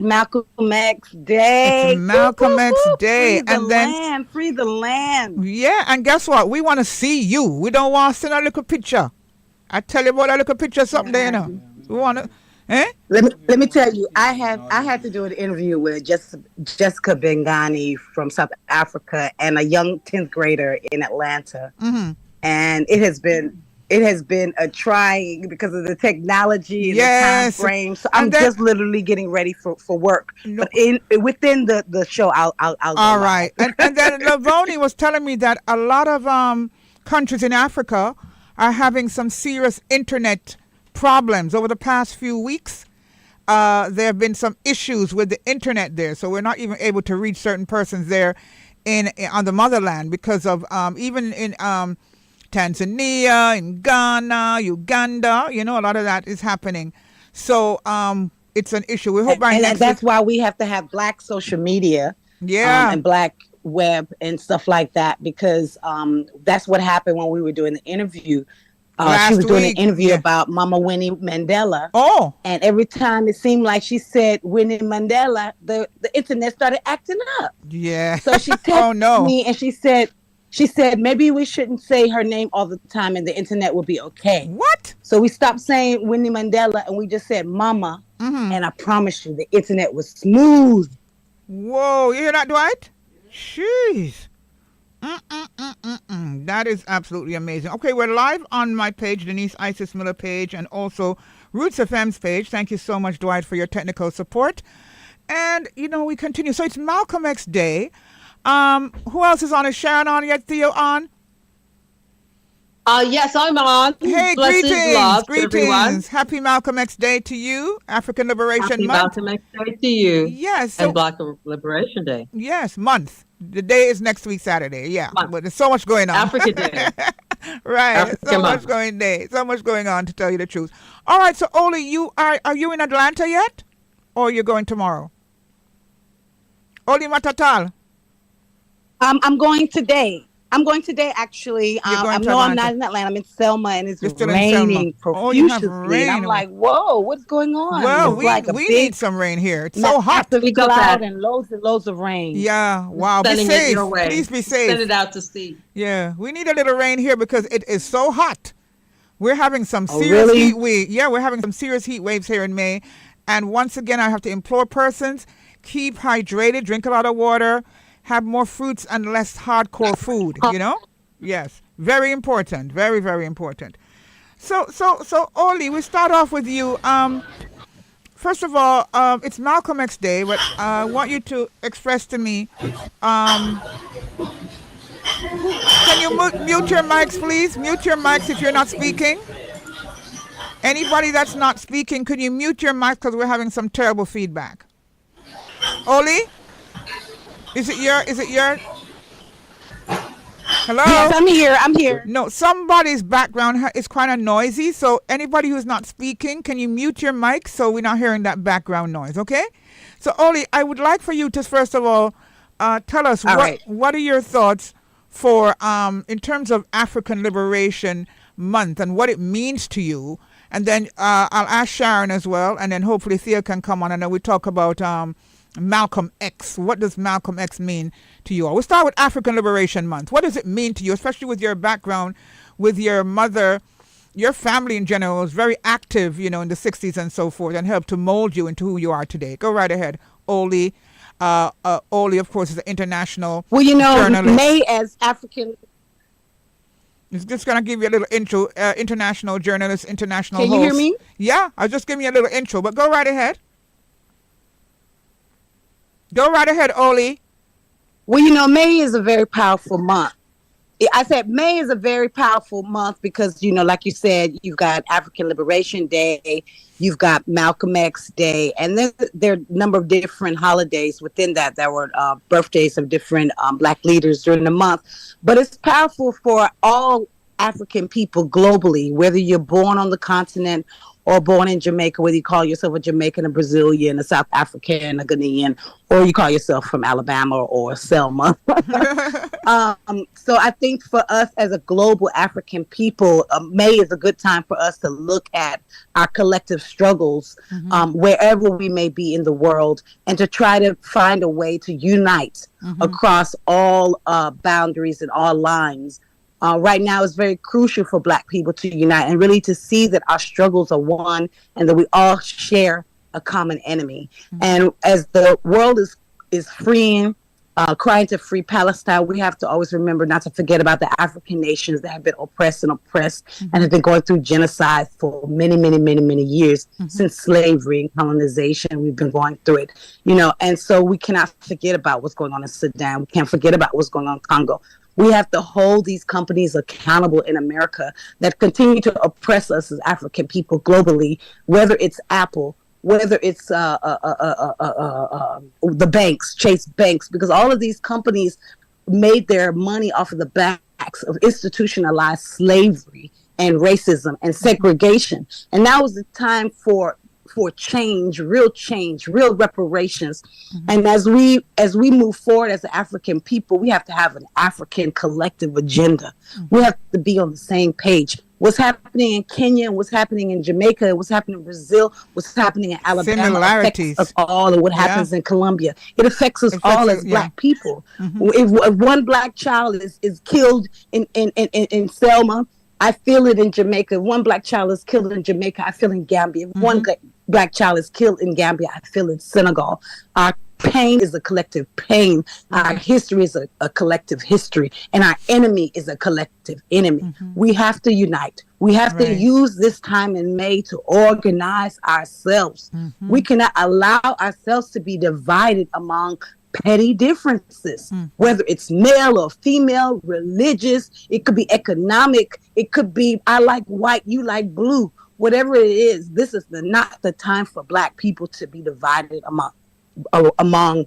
Malcolm X It's Day. Whoop, Malcolm whoop, X whoop. Day. Free the And then, land. Free the land. yeah, and guess what? We want to see you. We don't want to send a little picture. I tell you about a little picture something there, you know. We want to, eh? Let me tell you, I had to do an interview with Jessica Bengani from South Africa and a young 10th grader in Atlanta, Mm-hmm. and it has been a trying because of the technology and the time Yes. frame. So And I'm then, just literally getting ready for work. no, But within the show, I'll go all live. right. And then Lavoni was telling me that a lot of countries in Africa are having some serious internet problems over the past few weeks. There have been some issues with the internet there, so we're not even able to reach certain persons there on the motherland because of even in Tanzania, in Ghana, Uganda. You know, a lot of that is happening. So it's an issue. We hope by And next week. that's why we have to have black social media, Yeah, and black web and stuff like that, because that's what happened when we were doing the interview. She last was doing an week. interview Yeah. about Mama Winnie Mandela, Oh, and every time it seemed like she said Winnie Mandela, the internet started acting up. yeah. So she Oh texted no. me and she said maybe we shouldn't say her name all the time and the internet will be okay. What? So we stopped saying Winnie Mandela and we just said Mama, Mm-hmm. and I promise you the internet was smooth. Whoa, you hear that, Dwight? Jeez. Mm-mm-mm-mm-mm. That is absolutely amazing. Okay, we're live on my page, Denise Isis Miller page, and also Roots FM's page. Thank you so much, Dwight, for your technical support. And, we continue. So it's Malcolm X Day. Who else is on? Is Sharon on yet? Theo on? Yes, I'm on. Hey, Blessings, love to everyone. greetings. Happy Malcolm X Day to you, African Liberation Happy Month. Malcolm X Day to you Yes, and so, Black Liberation Day. yes, month. The day is next week, Saturday. Yeah, Month. but there's so much going on. Africa Day. Right, Africa so Month. so much going on, to tell you the truth. All right, so Oli, are you in Atlanta yet, or you're going tomorrow? Oli Matatal, I'm going today. I'm going today, actually. you're going to No, I'm Atlanta. not in Atlanta. I'm in Selma, and it's You're still in Selma. raining Oh, you have profusely. And I'm rain. like, whoa, what's going on? Well, It's like a we big, need some rain here. It's so hot. massive We got cloud that. and loads of rain. Yeah, wow. Be Sending it safe. your way. Please be Send safe. it out to sea. Yeah, we need a little rain here because it is so hot. We're having some Oh, serious really? heat wave. Yeah, we're having some serious heat waves here in May. And once again, I have to implore persons, keep hydrated, drink a lot of water, have more fruits and less hardcore food, Yes, very important. Very, very important. So, Oli, we start off with you. First of all, it's Malcolm X Day, but I want you to express to me, can you mute your mics, please? Mute your mics if you're not speaking. Anybody that's not speaking, could you mute your mic because we're having some terrible feedback? Oli, is it your? Hello? Yes, I'm here. No, somebody's background is kind of noisy. So anybody who's not speaking, can you mute your mic so we're not hearing that background noise? Okay. So Oli, I would like for you to first of all tell us All right. what are your thoughts for in terms of African Liberation Month and what it means to you, and then I'll ask Sharon as well, and then hopefully Thea can come on and then we talk about Malcolm X. What does Malcolm X mean to you? We'll start with African Liberation Month. What does it mean to you, especially with your background, with your mother, your family in general was very active, in the 60s and so forth, and helped to mold you into who you are today. Go right ahead, Oli. Oli, of course, is an international Well, journalist. May as African. It's just going to give you a little intro. International journalist, international Can host. you hear me? Yeah, I was just giving you a little intro, but go right ahead. Go right ahead, Oli. Well, May is a very powerful month. I said May is a very powerful month because, like you said, you've got African Liberation Day, you've got Malcolm X Day, and then there are a number of different holidays within that were birthdays of different Black leaders during the month. But it's powerful for all African people globally, whether you're born on the continent or born in Jamaica, whether you call yourself a Jamaican, a Brazilian, a South African, a Ghanaian, or you call yourself from Alabama or Selma. So I think for us as a global African people, May is a good time for us to look at our collective struggles wherever we may be in the world, and to try to find a way to unite across all boundaries and all lines. Right now, it's very crucial for Black people to unite and really to see that our struggles are one and that we all share a common enemy. And as the world is freeing, crying to free Palestine, we have to always remember not to forget about the African nations that have been oppressed and have been going through genocide for many, many, many, many years since slavery and colonization. We've been going through it, and so we cannot forget about what's going on in Sudan. We can't forget about what's going on in Congo. We have to hold these companies accountable in America that continue to oppress us as African people globally, whether it's Apple, whether it's the banks, Chase Banks, because all of these companies made their money off of the backs of institutionalized slavery and racism and segregation. And now is the time for change, real reparations. And as we move forward as an African people, we have to have an African collective agenda. We have to be on the same page. What's happening in Kenya and what's happening in Jamaica, what's happening in Brazil, what's happening in Alabama affects us all, and what happens in Colombia. It affects us all as Black people. If one Black child is killed in Selma, I feel it in Jamaica. If one Black child is killed in Jamaica, I feel in Gambia. If one Black child is killed in Gambia, I feel in Senegal. Our pain is a collective pain. Our history is a collective history. And our enemy is a collective enemy. We have to unite. We have to use this time in May to organize ourselves. We cannot allow ourselves to be divided among petty differences, whether it's male or female, religious, it could be economic, it could be I like white, you like blue, whatever it is. This is not the time for Black people to be divided among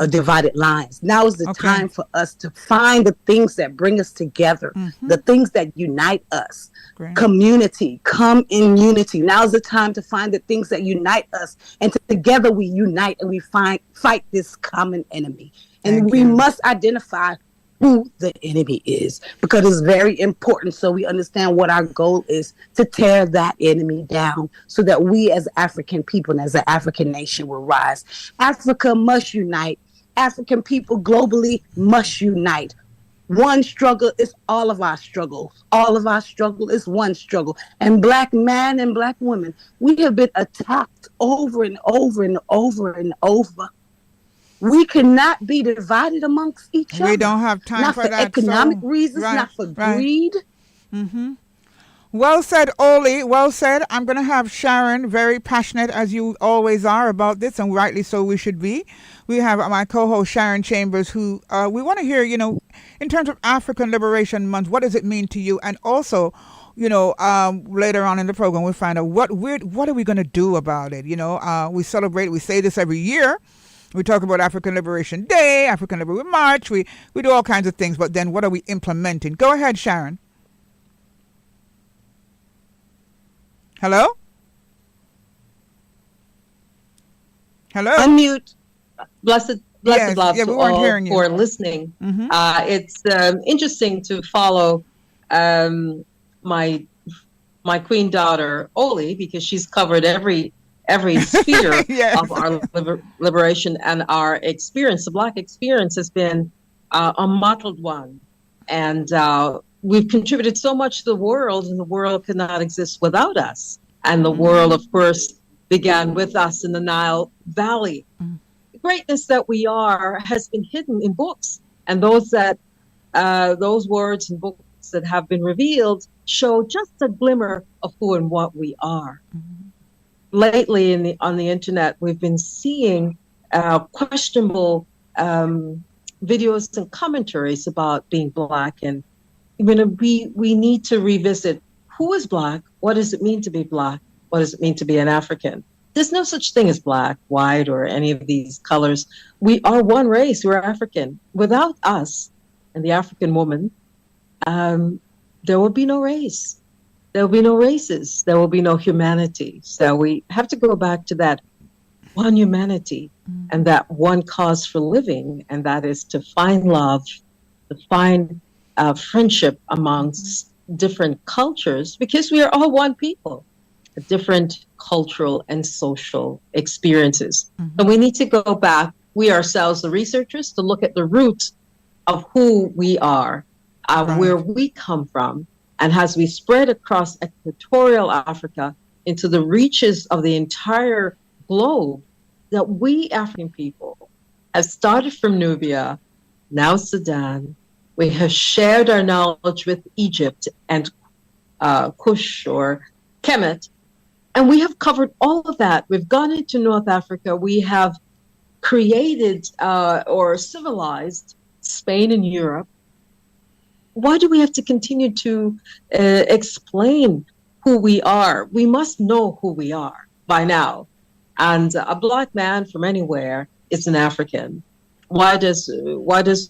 divided lines. Now is the time for us to find the things that bring us together, the things that unite us. Community, come in unity. Now is the time to find the things that unite us, and together we unite and we fight this common enemy. And we must identify who the enemy is, because it's very important so we understand what our goal is, to tear that enemy down so that we as African people and as an African nation will rise. Africa must unite. African people globally must unite. One struggle is all of our struggles. All of our struggle is one struggle. And Black men and Black women, we have been attacked over and over and over and over. We cannot be divided amongst each other. We don't have time not for for that. economic reasons, not for greed. Well said, Oli. Well said. I'm going to have Sharon, very passionate as you always are about this, and rightly so we should be. We have my co-host Sharon Chambers, who we want to hear, in terms of African Liberation Month, what does it mean to you? And also, later on in the program, we'll find out what are we going to do about it? We celebrate, we say this every year. We talk about African Liberation Day, African Liberation March. We do all kinds of things, but then what are we implementing? Go ahead, Sharon. Hello? Hello? Unmute. Blessed love we to weren't all hearing you. for listening. It's interesting to follow my queen daughter, Oli, because she's covered every sphere of our liberation and our experience. The Black experience has been a mottled one. And we've contributed so much to the world, and the world could not exist without us. And the world, of course, began with us in the Nile Valley. The greatness that we are has been hidden in books. And those words and books that have been revealed show just a glimmer of who and what we are. Lately on the internet, we've been seeing questionable videos and commentaries about being Black, and we need to revisit who is Black, what does it mean to be Black, what does it mean to be an African. There's no such thing as Black, white, or any of these colors. We are one race. We're African. Without us and the African woman, there would be no race. there will be no races. There will be no humanity. So we have to go back to that one humanity and that one cause for living, and that is to find love, to find friendship amongst different cultures, because we are all one people, different cultural and social experiences. And we need to go back, we ourselves, the researchers, to look at the roots of who we are, where we come from, and as we spread across equatorial Africa into the reaches of the entire globe, that we African people have started from Nubia, now Sudan. We have shared our knowledge with Egypt and Kush or Kemet, and we have covered all of that. We've gone into North Africa. We have created or civilized Spain and Europe. Why do we have to continue to explain who we are? We must know who we are by now. And a Black man from anywhere is an African. Why does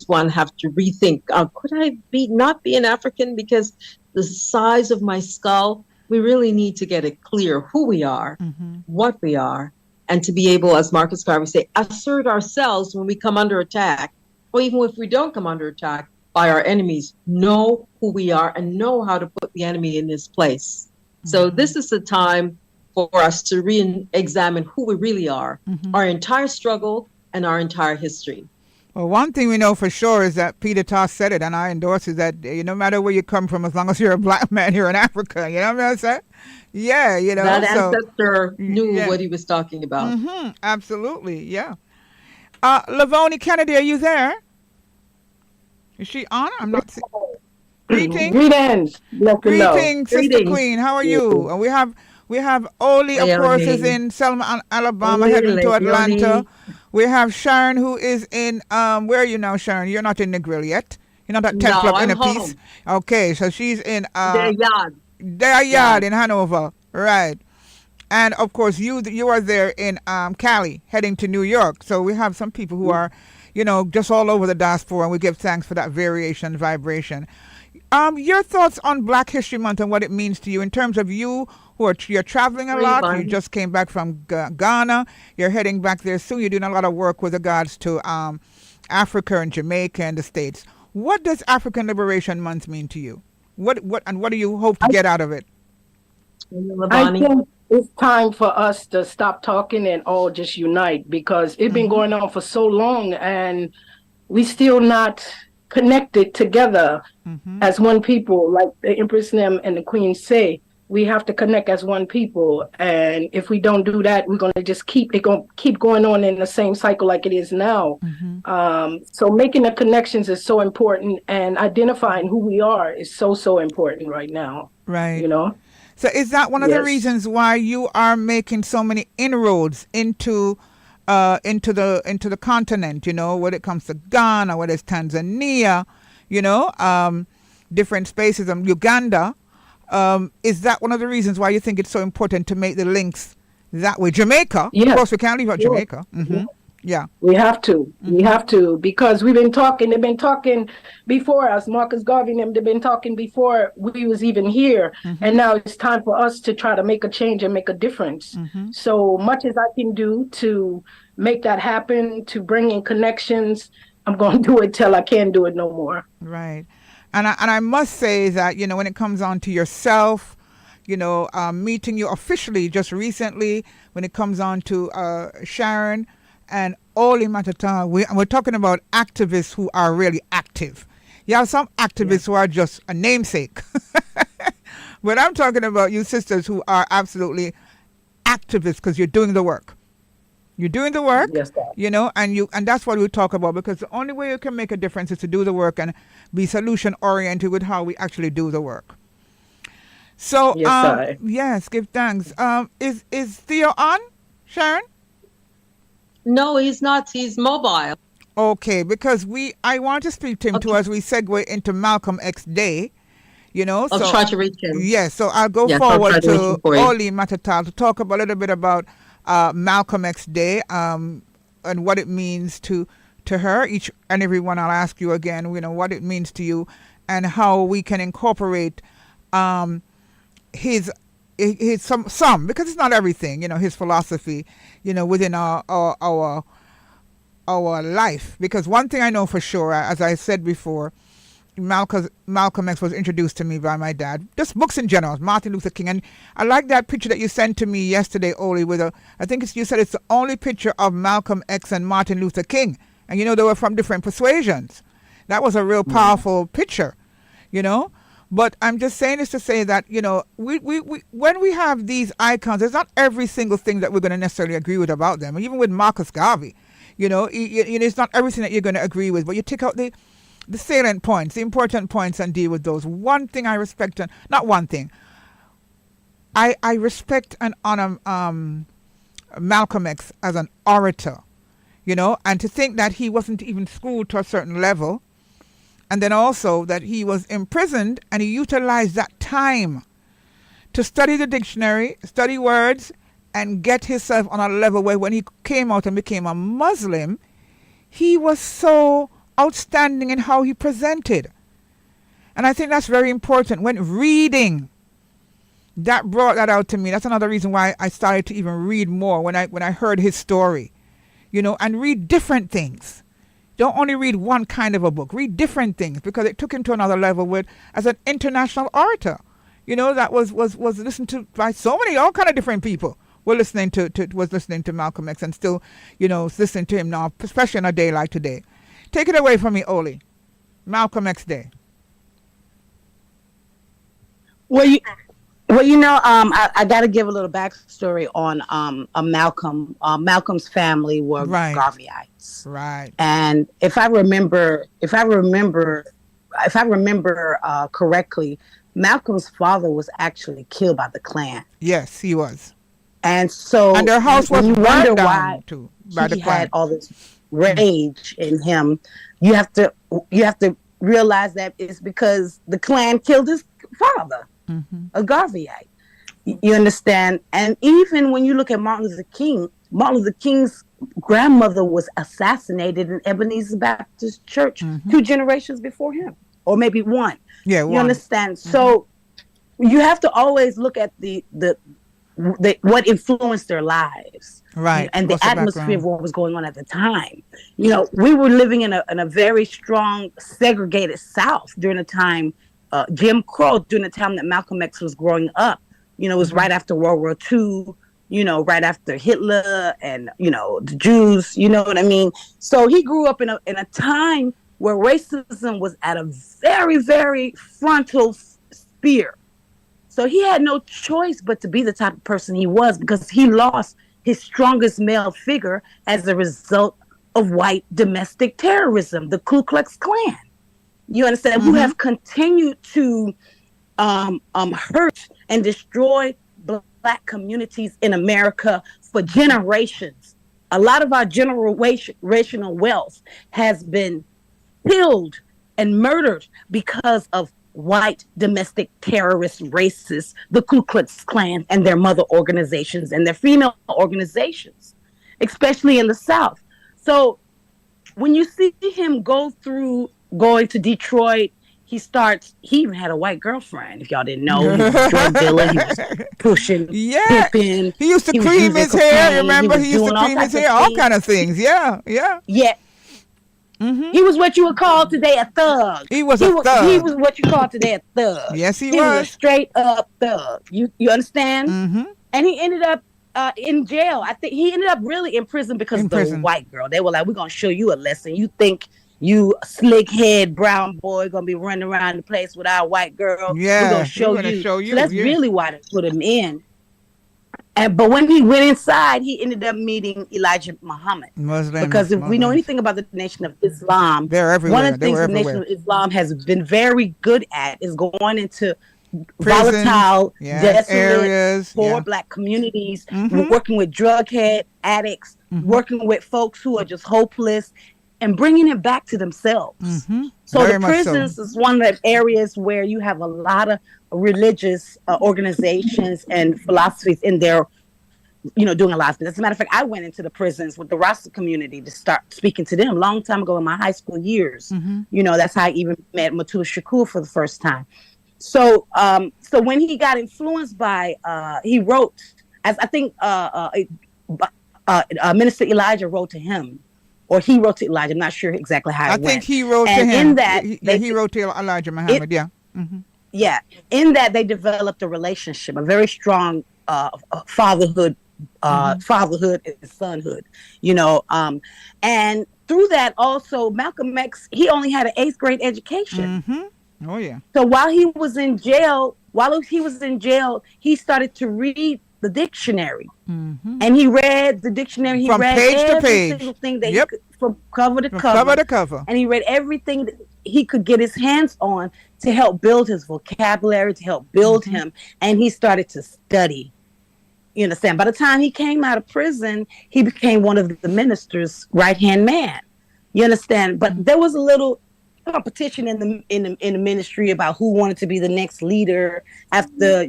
one have to rethink? Could I not be an African because the size of my skull? We really need to get it clear who we are, what we are, and to be able, as Marcus Garvey say, assert ourselves when we come under attack, or even if we don't come under attack by our enemies, know who we are and know how to put the enemy in his place. So this is the time for us to re-examine who we really are, our entire struggle and our entire history. Well, one thing we know for sure is that Peter Tosh said it, and I endorse it, that no matter where you come from, as long as you're a Black man, you're in Africa. You know what I'm saying? Yeah, That ancestor knew what he was talking about. Absolutely, yeah. Lavoni Kennedy, are you there? Is she on? I'm not seeing. Greetings. Greetings, Sister Queen. How are you? And we have Oli, of course, is in Selma, Alabama, heading to Atlanta. We have Sharon, who is in, where are you now, Sharon? You're not in the grill yet. You're not at 10 o'clock in a piece. Okay, so she's in their yard in Hanover. Right. And, of course, you are there in Cali, heading to New York. So we have some people who are, just all over the diaspora, and we give thanks for that variation, vibration. Your thoughts on Black History Month and what it means to you in terms of you you're traveling a lot. You just came back from Ghana. You're heading back there soon. You're doing a lot of work with regards to Africa and Jamaica and the States. What does African Liberation Month mean to you? What do you hope to get out of it? I think it's time for us to stop talking and all just unite, because it's been going on for so long and we still not connected together as one people, like the Empress Nim and the Queen say. We have to connect as one people, and if we don't do that, we're going to just keep going on in the same cycle like it is now. So making the connections is so important, and identifying who we are is so important right now. Right. So is that one of the reasons why you are making so many inroads into the continent? When it comes to Ghana, whether it's Tanzania, different spaces, Uganda. Is that one of the reasons why you think it's so important to make the links that way? Jamaica, of course, we can't leave out Jamaica. Yeah, we have to. We have to, because they've been talking before us. Marcus Garvey and them, they've been talking before we was even here, and now it's time for us to try to make a change and make a difference. So much as I can do to make that happen, to bring in connections, I'm going to do it till I can't do it no more. Right. And I must say that, when it comes on to yourself, meeting you officially just recently, when it comes on to Sharon and Oli Matata, we're talking about activists who are really active. You have some activists who are just a namesake. But I'm talking about you sisters who are absolutely activists, because you're doing the work. You're doing the work, and that's what we talk about, because the only way you can make a difference is to do the work and be solution oriented with how we actually do the work. So, yes, give thanks. Is Theo on, Sharon? No, he's not. He's mobile. Okay, because I want to speak to him too as we segue into Malcolm X Day. I'll try to reach him. Yes, so I'll go forward to Oli Matata to talk a little bit about Malcolm X Day and what it means to her. Each and every one, I'll ask you again, what it means to you and how we can incorporate his some because it's not everything, his philosophy, within our life. Because one thing I know for sure, as I said before, Malcolm X was introduced to me by my dad. Just books in general, Martin Luther King. And I like that picture that you sent to me yesterday, Oli, I think you said it's the only picture of Malcolm X and Martin Luther King. And they were from different persuasions. That was a real powerful picture, But I'm just saying this to say that, we when we have these icons, there's not every single thing that we're going to necessarily agree with about them. Even with Marcus Garvey, it's not everything that you're going to agree with, but you take out the salient points, the important points, and deal with those. One thing I respect, not one thing, I respect and honor Malcolm X as an orator, and to think that he wasn't even schooled to a certain level, and then also that he was imprisoned and he utilized that time to study the dictionary, study words, and get himself on a level where when he came out and became a Muslim, he was so outstanding in how he presented. And I think that's very important. When reading, that brought that out to me. That's another reason why I started to even read more when I heard his story, and read different things. Don't only read one kind of a book. Read different things, because it took him to another level as an international orator. That was listened to by so many, all kind of different people. Was listening to Malcolm X and still, listening to him now, especially on a day like today. Take it away from me, Oli. Malcolm X Day. Well, I got to give a little backstory on Malcolm. Malcolm's family were Garveyites, right? And if I remember correctly, Malcolm's father was actually killed by the Klan. Yes, he was. And so, and their house was burned down too by the Klan. He had all this rage in him. You have to realize that it's because the Klan killed his father, a Garveyite. You understand? And even when you look at Martin Luther King's grandmother was assassinated in Ebenezer Baptist Church 2 generations before him, or maybe one. Yeah, you understand? So you have to always look at the what influenced their lives, right? And the atmosphere of what was going on at the time. We were living in a very strong segregated South during the time, Jim Crow, during the time that Malcolm X was growing up. It was right after World War II, right after Hitler and, the Jews, you know what I mean? So he grew up in a time where racism was at a very, very frontal sphere. So he had no choice but to be the type of person he was, because he lost his strongest male figure as a result of white domestic terrorism, the Ku Klux Klan. You understand? Who have continued to hurt and destroy Black communities in America for generations. A lot of our generational wealth has been killed and murdered because of white domestic terrorist racists, the Ku Klux Klan and their mother organizations and their female organizations, especially in the South. So when you see him going to Detroit, he even had a white girlfriend, if y'all didn't know. He was a drug dealer, he was pushing, pimping. He used to cream his hair, remember? He used to cream his hair, all kind of things, yeah. He was what you would call today a thug. He was a thug. He was what you call today a thug. Yes, he was. He was a straight up thug. You understand? And he ended up in jail. I think he ended up really in prison because of the white girl. They were like, we're going to show you a lesson. You think you slick head brown boy going to be running around the place with our white girl? Yeah, we're going to show you. So that's really why they put him in. But when he went inside, he ended up meeting Elijah Muhammad. Because if we know anything about the Nation of Islam, they're everywhere. One of the things the Nation of Islam has been very good at is going into prisons, volatile, desolate, areas, poor Black communities, working with drug addicts, working with folks who are just hopeless, and bringing it back to themselves. So the prisons is one of the areas where you have a lot of religious organizations and philosophies in there, doing a lot of things. As a matter of fact, I went into the prisons with the Rasta community to start speaking to them a long time ago in my high school years. That's how I even met Matul Shakur for the first time. So when he got influenced by, he wrote, as I think Minister Elijah wrote to him, or he wrote to Elijah. I'm not sure exactly how it went. I think he wrote to and him. In that, he wrote to Elijah Muhammad. Yeah. Mm-hmm. Yeah. In that, they developed a relationship, a very strong fatherhood, fatherhood and sonhood. And through that, also Malcolm X, he only had an 8th grade education. Oh yeah. So while he was in jail, he started to read the dictionary, and he read the dictionary. He from read page every to page, single thing that he could, from cover to cover, and he read everything that he could get his hands on to help build his vocabulary, to help build him, and he started to study. You understand? By the time he came out of prison, he became one of the minister's right-hand man. You understand? But there was a little competition in the ministry about who wanted to be the next leader after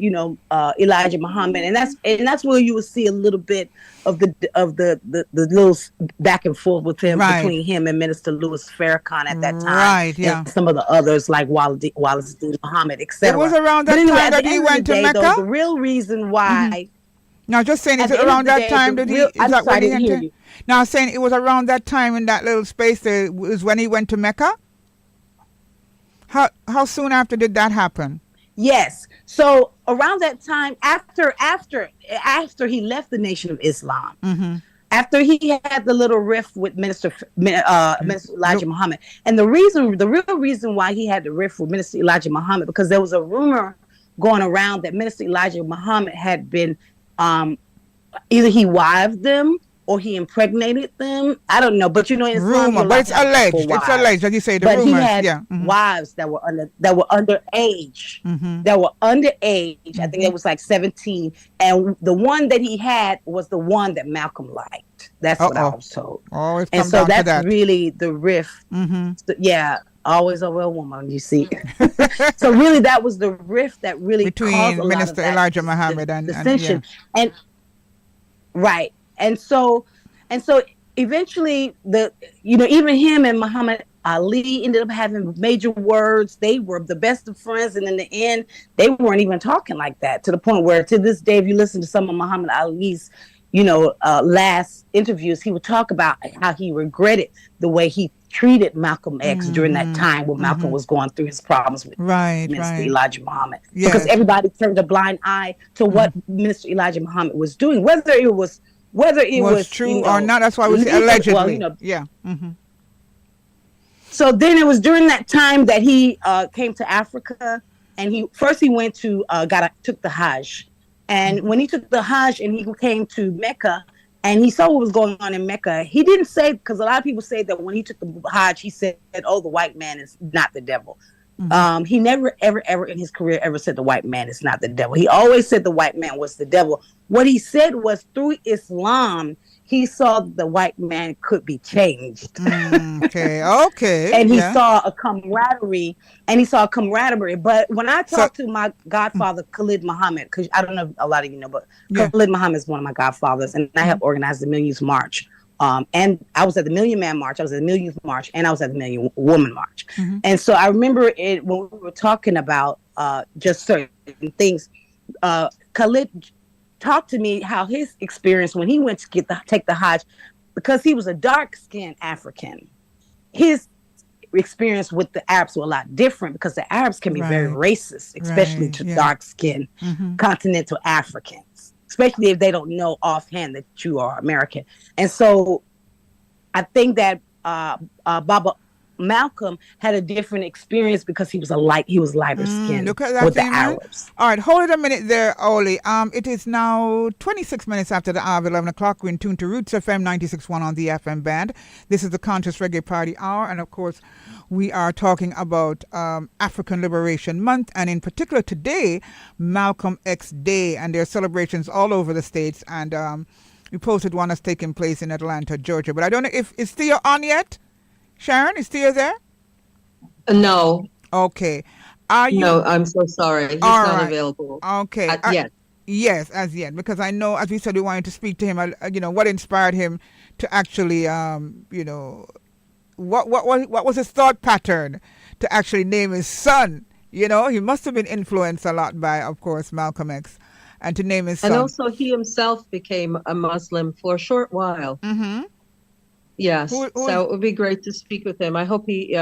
Elijah Muhammad, and that's where you will see a little bit of the little back and forth with him, between him and Minister Louis Farrakhan at that time, and some of the others like Wallace D. Muhammad, etc. It was around that time that he went to Mecca. Though, the real reason why. Now, just saying, is it around that time that he? Is that when he entered? Now, saying it was around that time in that little space there was when he went to Mecca. How soon after did that happen? Yes. So around that time, after he left the Nation of Islam, after he had the little rift with Minister Elijah Muhammad, and the real reason why he had the rift with Minister Elijah Muhammad, because there was a rumor going around that Minister Elijah Muhammad had been either he wived them or he impregnated them. I don't know, but in Islam, rumor, but it's alleged. It's alleged, as you say. The but rumors, he had wives that were underage. That were underage. I think it was like 17, and the one that he had was the one that Malcolm liked. That's what I was told. Always and so that's really the rift. So, always a real woman, you see. So really, that was the rift that really between caused a Minister lot of Elijah Muhammad and dissension. And right. And so eventually even him and Muhammad Ali ended up having major words. They were the best of friends, and in the end, they weren't even talking like that, to the point where to this day, if you listen to some of Muhammad Ali's last interviews, he would talk about how he regretted the way he treated Malcolm X during that time when Malcolm was going through his problems with Minister Elijah Muhammad. Because everybody turned a blind eye to what Minister Elijah Muhammad was doing, whether it was true or not. That's why we say allegedly. So then it was during that time that he came to Africa, and he went to took the Hajj. And when he took the Hajj and he came to Mecca and he saw what was going on in Mecca, he didn't say, because a lot of people say that when he took the Hajj, he said, "Oh, the white man is not the devil." He never, ever in his career ever said the white man is not the devil. He always said the white man was the devil. What he said was, through Islam, he saw the white man could be changed. Okay. And he saw a camaraderie. But when I talked to my godfather, Khalid Muhammad, because I don't know if a lot of you know, but Khalid Muhammad is one of my godfathers, and I helped organize the Million Youth March. And I was at the Million Man March, I was at the Million Youth March, and I was at the Million Woman March. And so I remember it when we were talking about just certain things. Khalid talked to me how his experience when he went to take the Hajj, because he was a dark-skinned African, his experience with the Arabs were a lot different, because the Arabs can be very racist, especially to dark-skinned continental Africans, especially if they don't know offhand that you are American. And so I think that Baba Malcolm had a different experience because he was lighter skinned with the Arabs. All right, hold it a minute there, Oli. It is now 26 minutes after the hour of 11 o'clock. We're in tune to Roots FM 96.1 on the FM band. This is the Conscious Reggae Party Hour, and of course, we are talking about African Liberation Month, and in particular today, Malcolm X Day, and there are celebrations all over the states, and we posted one that's taking place in Atlanta, Georgia. But I don't know if is Thea on yet. Sharon, is Thea there? No. Okay. Are you? No, I'm so sorry. He's not available. Okay. Yet. Yes, as yet, because I know, as we said, we wanted to speak to him. What inspired him to actually, what was his thought pattern to actually name his son You know, he must have been influenced a lot by, of course, Malcolm X, and to name his son. And also, he himself became a Muslim for a short while. Mm-hmm. Yes. So it would be great to speak with him. I hope he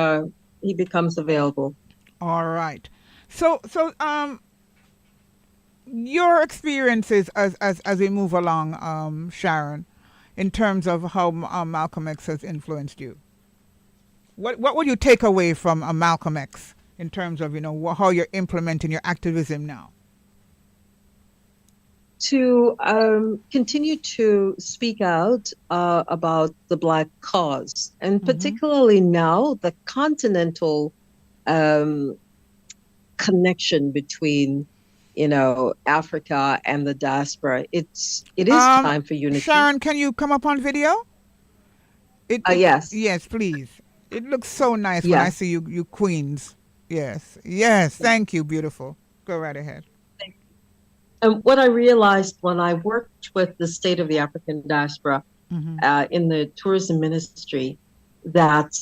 becomes available. All right. So your experiences as we move along, Sharon, in terms of how Malcolm X has influenced you. What would you take away from Malcolm X in terms of, you know, how you're implementing your activism now? To continue to speak out about the Black cause, and particularly now the continental connection between, you know, Africa and the diaspora. It is time for unity. Sharon, can you come up on video? Yes. Yes, please. It looks so nice when I see you queens. Yes. Yes. Thank you. Beautiful. Go right ahead. And what I realized when I worked with the State of the African Diaspora in the tourism ministry, that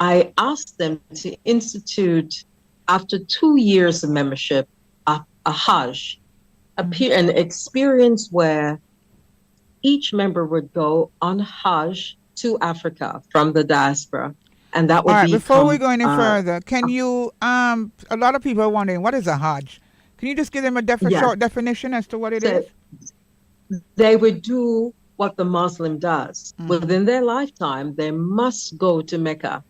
I asked them to institute, after 2 years of membership, a Hajj, an experience where each member would go on Hajj to Africa from the diaspora. And that would be. Before we go any further, can you, a lot of people are wondering, what is a Hajj? Can you just give them a short definition as to what it is? They would do what the Muslim does. Within their lifetime, they must go to Mecca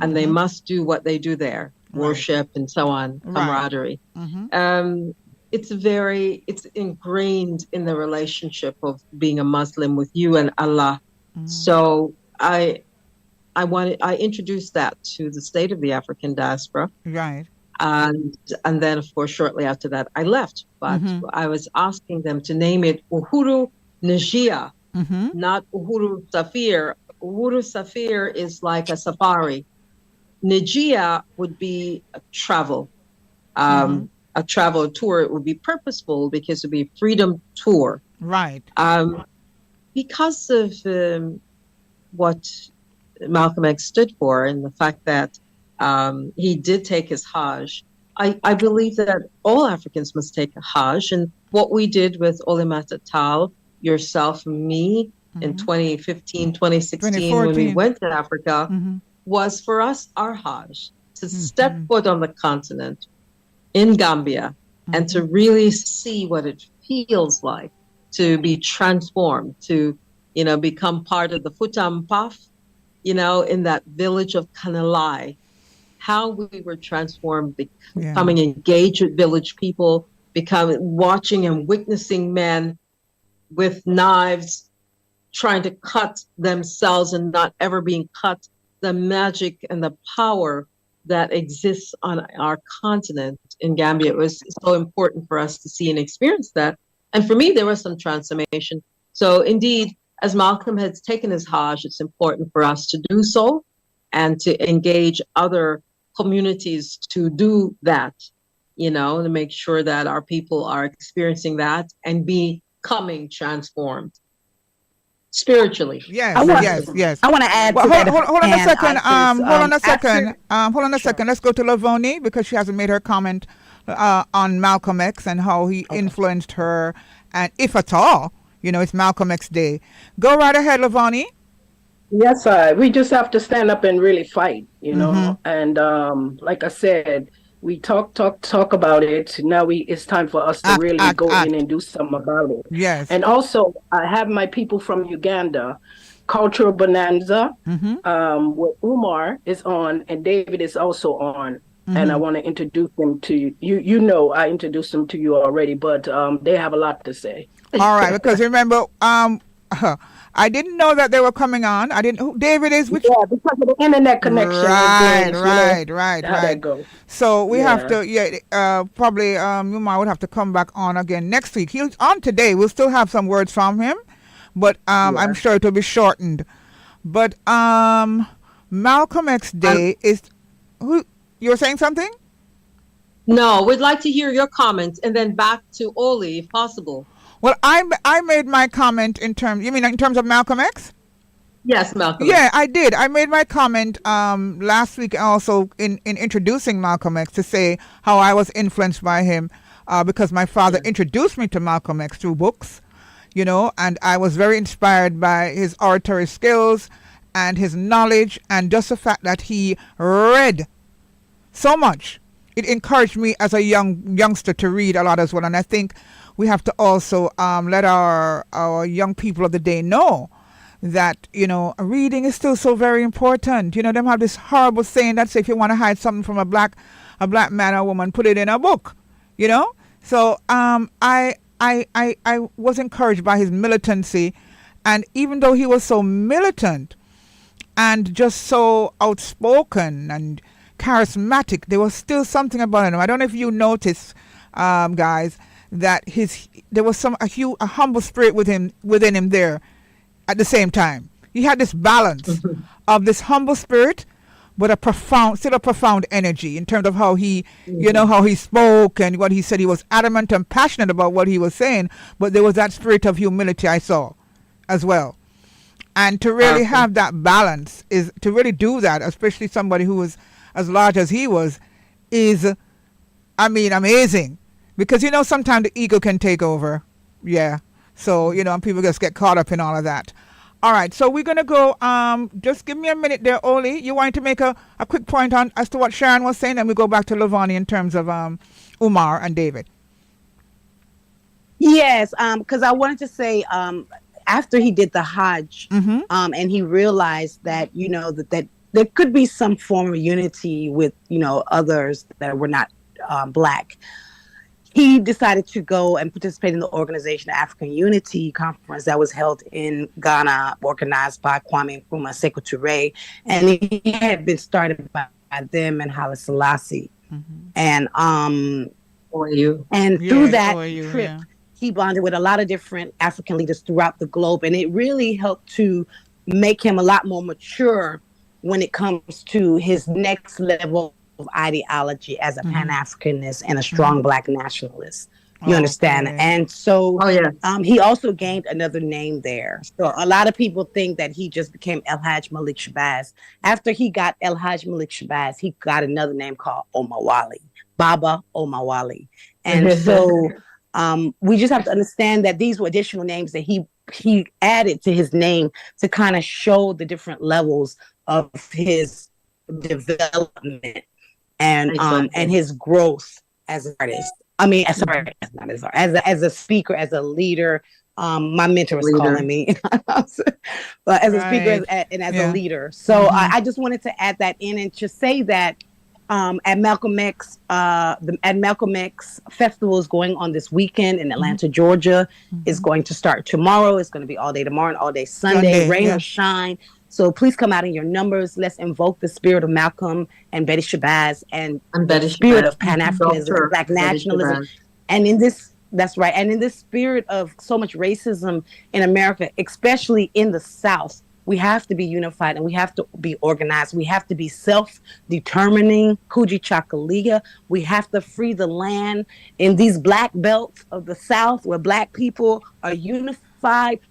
and they must do what they do there, worship and so on, camaraderie. It's ingrained in the relationship of being a Muslim with you and Allah. So I introduced that to the State of the African Diaspora. Right. And then, of course, shortly after that, I left. But I was asking them to name it Uhuru Najia, not Uhuru Safir. Uhuru Safir is like a safari. Najia would be a travel tour. It would be purposeful because it would be a freedom tour. Right. Because of what Malcolm X stood for and the fact that he did take his Hajj. I believe that all Africans must take a Hajj. And what we did with Olimata Tal, yourself and me in 2015, 2016, when we went to Africa, was for us our Hajj, to step foot on the continent in Gambia and to really see what it feels like to be transformed, to, you know, become part of the Futampaf, you know, in that village of Kanalai. How we were transformed, becoming engaged with village people, watching and witnessing men with knives trying to cut themselves and not ever being cut. The magic and the power that exists on our continent in Gambia. It was so important for us to see and experience that. And for me, there was some transformation. So indeed, as Malcolm has taken his Hajj, it's important for us to do so and to engage other communities to do that, you know, to make sure that our people are experiencing that and becoming transformed spiritually. Yes. I want to add to that. Hold on a second. Hold on a second. Let's go to Lavoni because she hasn't made her comment on Malcolm X and how he influenced her, and if at all, you know, it's Malcolm X Day. Go right ahead, Lavoni. Yes, we just have to stand up and really fight, you know. And like I said, we talk about it. Now it's time for us to really go in and do something about it. Yes. And also, I have my people from Uganda, Cultural Bonanza, where Umar is on and David is also on. And I want to introduce them to you. You know, I introduced them to you already, but they have a lot to say. All right, because remember, I didn't know that they were coming on. I didn't. Who David is? Which? Yeah, because of the internet connection. Right. So we have to, probably Umar would have to come back on again next week. He's on today. We'll still have some words from him, but I'm sure it will be shortened. But Malcolm X Day is. Who you were saying something? No, we'd like to hear your comments and then back to Oli if possible. Well, I made my comment in terms. You mean in terms of Malcolm X? Yes, Malcolm. Yeah, I did. I made my comment last week also in introducing Malcolm X to say how I was influenced by him because my father introduced me to Malcolm X through books, and I was very inspired by his oratory skills and his knowledge and just the fact that he read so much. It encouraged me as a youngster to read a lot as well. And I think we have to also let our young people of the day know that, reading is still so very important. Them have this horrible saying that say if you want to hide something from a black man or woman, put it in a book, So I was encouraged by his militancy. And even though he was so militant and just so outspoken and charismatic, there was still something about him. I don't know if you noticed, guys, that there was a humble spirit within him there. At the same time, he had this balance of this humble spirit, but still a profound energy in terms of how he, how he spoke and what he said. He was adamant and passionate about what he was saying, but there was that spirit of humility I saw as well. And to really have that balance is to really do that, especially somebody who was as large as he was, is, amazing. Because, sometimes the ego can take over. Yeah. So, and people just get caught up in all of that. All right. So we're going to go, just give me a minute there, Oli. You wanted to make a quick point on as to what Sharon was saying, and we go back to Lavani in terms of Umar and David. Yes, because I wanted to say, after he did the Hajj, and he realized that, that there could be some form of unity with, others that were not Black. He decided to go and participate in the Organization of African Unity conference that was held in Ghana, organized by Kwame Nkrumah, Sekou Touré, and he had been started by them and Haile Selassie. And through that trip, he bonded with a lot of different African leaders throughout the globe, and it really helped to make him a lot more mature when it comes to his next level of ideology as a Pan-Africanist and a strong Black nationalist. You understand? Okay. And so he also gained another name there. So a lot of people think that he just became El Hajj Malik Shabazz. After he got El Hajj Malik Shabazz, he got another name called Omar Wali, Baba Omar Wali. And so we just have to understand that these were additional names that he added to his name to kind of show the different levels of his development and his growth as an artist. As a speaker, as a leader. My mentor was calling me, but as a speaker and as a leader. So I just wanted to add that in and to say that at Malcolm X, the Malcolm X Festival is going on this weekend in Atlanta, Georgia. It's going to start tomorrow. It's going to be all day tomorrow and all day Sunday, rain or shine. So please come out in your numbers. Let's invoke the spirit of Malcolm and Betty Shabazz and the spirit of Pan-Africanism, Black nationalism. And in this, that's right. And in this spirit of so much racism in America, especially in the South, we have to be unified and we have to be organized. We have to be self-determining, Kuji Chakalia. We have to free the land in these Black belts of the South where Black people are unified.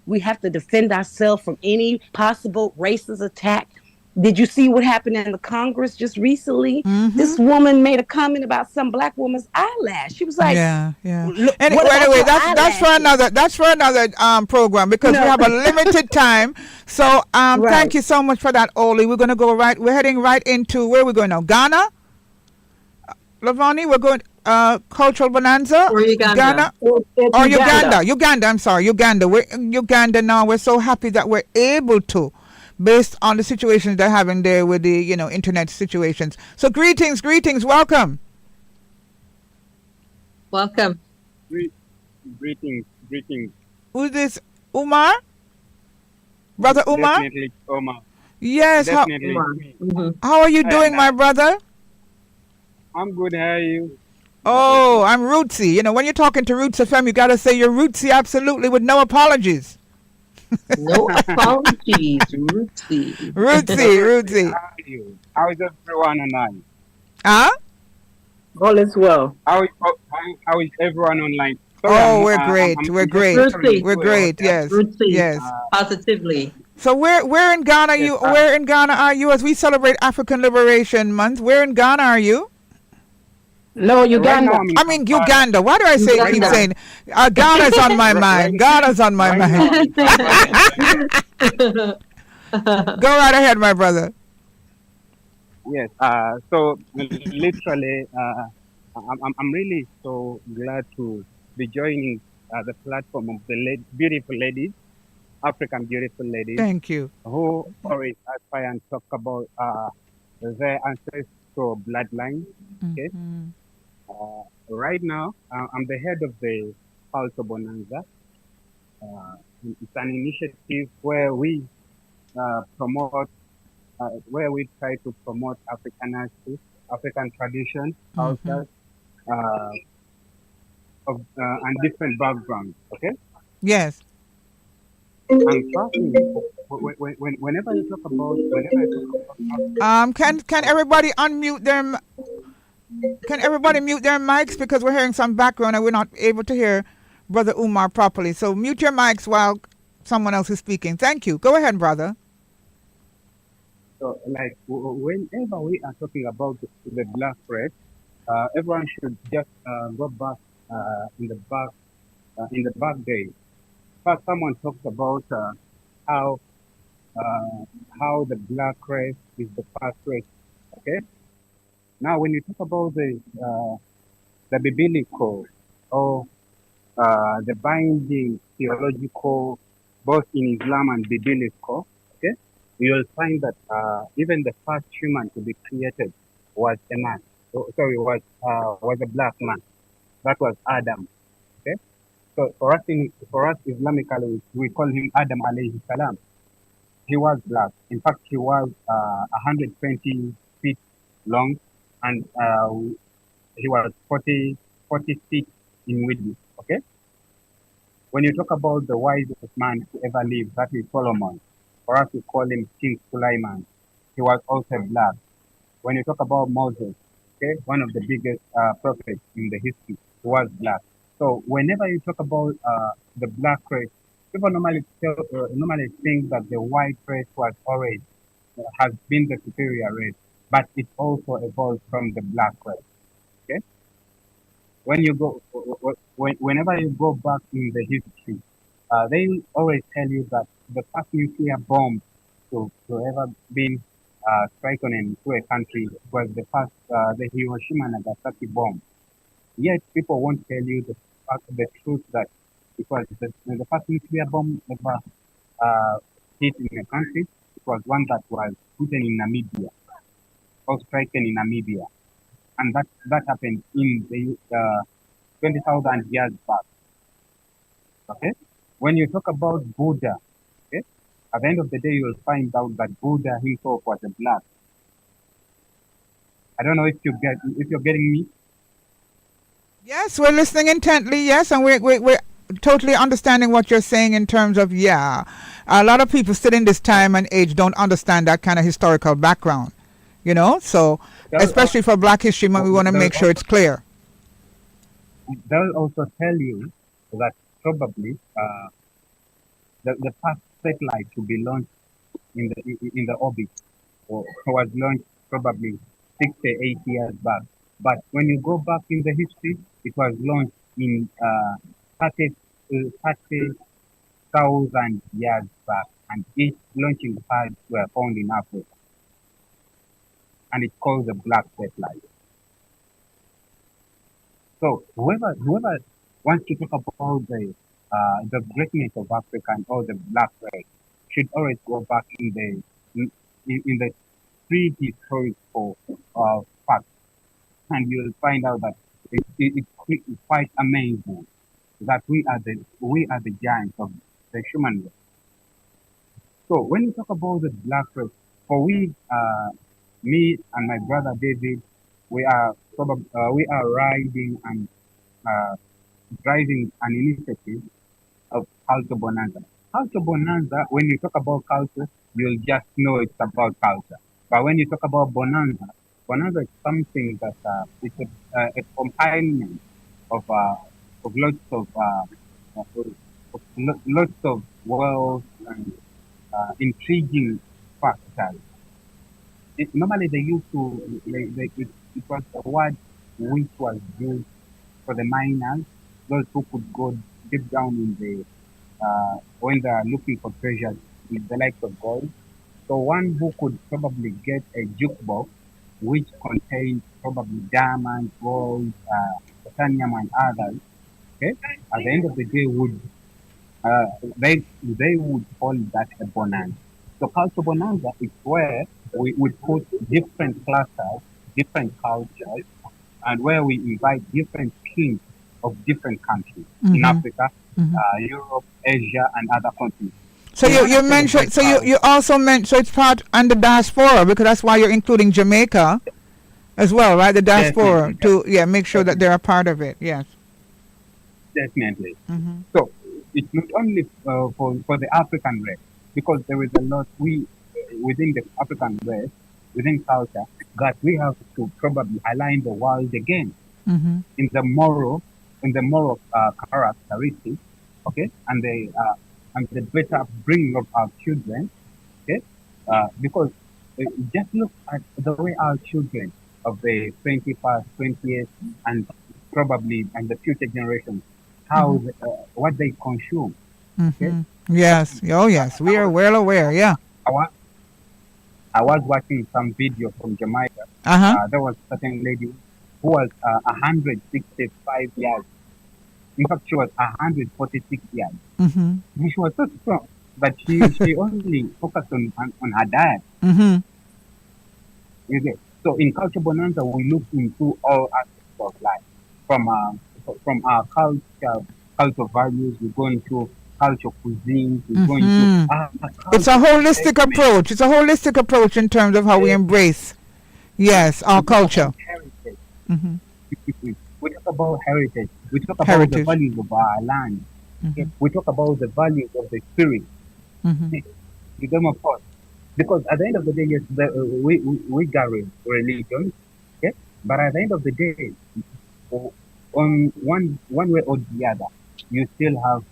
We have to defend ourselves from any possible racist attack. Did you see what happened in the Congress just recently? This woman made a comment about some Black woman's eyelash. She was like, And anyway, that's for another program because we have a limited time. So thank you so much for that, Oli. We're heading right into where we're going now. Ghana, Lavani, we're going cultural bonanza or Uganda. Uganda. I'm sorry, Uganda. We're in Uganda now. We're so happy that we're able to, based on the situations they're having there with the internet situations. So greetings, welcome. Greetings. Who's this? Umar? Brother Umar? Definitely Umar. Yes. Definitely. How are you doing, my brother? I'm good. How are you? Oh, I'm rootsy. When you're talking to Roots FM, you got to say you're rootsy absolutely with no apologies. No apologies, Rootsy. Rootsy. How is everyone online? Huh? All is well. How is everyone online? Sorry, we're great. We're great. Rootsy. We're great. Yes. Rootsy. Yes. Positively. So where in Ghana Yes, you where in Ghana are you as we celebrate African Liberation Month? Where in Ghana are you? No, right now Uganda. I'm in I mean Kampala. Uganda. Why do I say Right keep now, Uganda. saying Ghana's on my right, mind? Ghana's on my right now mind. I'm in Kampala, Uganda. Go right ahead, my brother. Yes. So literally, I'm really so glad to be joining the platform of the beautiful ladies, African beautiful ladies, Thank you. who always aspire and talk about their ancestral bloodline. Okay. Right now, I'm the head of the Culture Bonanza. It's an initiative promote, where we try to promote African artists, African tradition, cultures, uh, and different backgrounds. Okay, Yes. and trust me, whenever I talk about Can everybody unmute them? Can everybody mute their mics because we're hearing some background and we're not able to hear Brother Umar properly. So mute your mics while someone else is speaking. Thank you. Go ahead, brother. so like whenever we are talking about the black thread, everyone should just go back in the back days. First, someone talked about how uh, how the black race is the first race. Okay. Now, when you talk about the biblical or the binding theological, both in Islam and biblical, okay, you'll find that even the first human to be created was a man. Was a black man. That was Adam. Okay. So for us Islamically, we call him Adam alayhi salam. He was black. In fact, he was 120 feet long, and he was 40 feet in width. Okay. When you talk about the wisest man to ever live, that is Solomon. For us, we call him King Sulaiman. He was also black. When you talk about Moses, okay, one of the biggest prophets in the history, he was black. So whenever you talk about the black race, people normally think that the white race was always has been the superior race, but it also evolved from the black race. Okay, when you go whenever you go back in the history, they always tell you that the first nuclear bomb to ever been striken into a country was the Hiroshima and Nagasaki bomb. Yet people won't tell you the truth that it was the first nuclear bomb ever hit in a country. It was one that was put in Namibia or striken in Namibia, and that happened in the 20,000 years back. Okay, when you talk about Buddha, okay, at the end of the day, you will find out that Buddha himself was a black. I don't know if you're getting me. Yes, we're listening intently. Yes, and we're totally understanding what you're saying in terms of a lot of people still in this time and age don't understand that kind of historical background. So especially for Black History Month, we want to make sure it's clear. They'll also tell you that probably the first satellite to be launched in the orbit was launched probably 6 to 8 years back. But when you go back in the history, it was launched in 30,000 years back, and each launching pads were found in Africa, and it's called the black satellite. So whoever wants to talk about the greatness of Africa and all the black race should always go back in the prehistorical facts, and you'll find out that it's quite amazing that we are the giants of the human race. So when you talk about the black race, for me and my brother David, we are riding and uh, driving an initiative of culture bonanza. Culture bonanza, when you talk about culture, you'll just know it's about culture. But when you talk about bonanza, bonanza is something that it's a component of lots of wealth and intriguing factors. Normally, they used to, it was a word which was used for the miners, those who could go deep down in the, when they are looking for treasures with the likes of gold. So one who could probably get a jukebox which contains probably diamonds, gold, titanium, and others. Okay, at the end of the day, would uh, they would call that a bonanza. So culture bonanza is where we would put different clusters, different cultures, and where we invite different kings of different countries in Africa, Europe, Asia, and other continents. So you mentioned, so you also mentioned, so it's part under diaspora, because that's why you're including Jamaica as well, right? The diaspora to make sure that they're a part of it. Yes, definitely. So it's not only for the African race, because there is a lot within the African race, within culture, that we have to probably align the world again in the moral characteristics, okay, and the better upbringing of our children, okay, because just look at the way our children of the 21st, 20th, and probably and the future generations, how what they consume. Okay? Yes. Oh, yes. We are well aware. Yeah. I was watching some video from Jamaica. There was a certain lady who was 165 years. In fact, she was 146 years. And she was so strong, but she only focused on her diet. You get? So in Culture Bonanza, we look into all aspects of life, from our culture values. We go into culture cuisine. We go into it's a holistic approach. It's a holistic approach in terms of how we embrace, our culture. We talk about heritage. We talk about the values of our land. We talk about the values of the spirit. You them apart. Because at the end of the day, yes, we got religion, okay? But at the end of the day, on one way or the other, you still have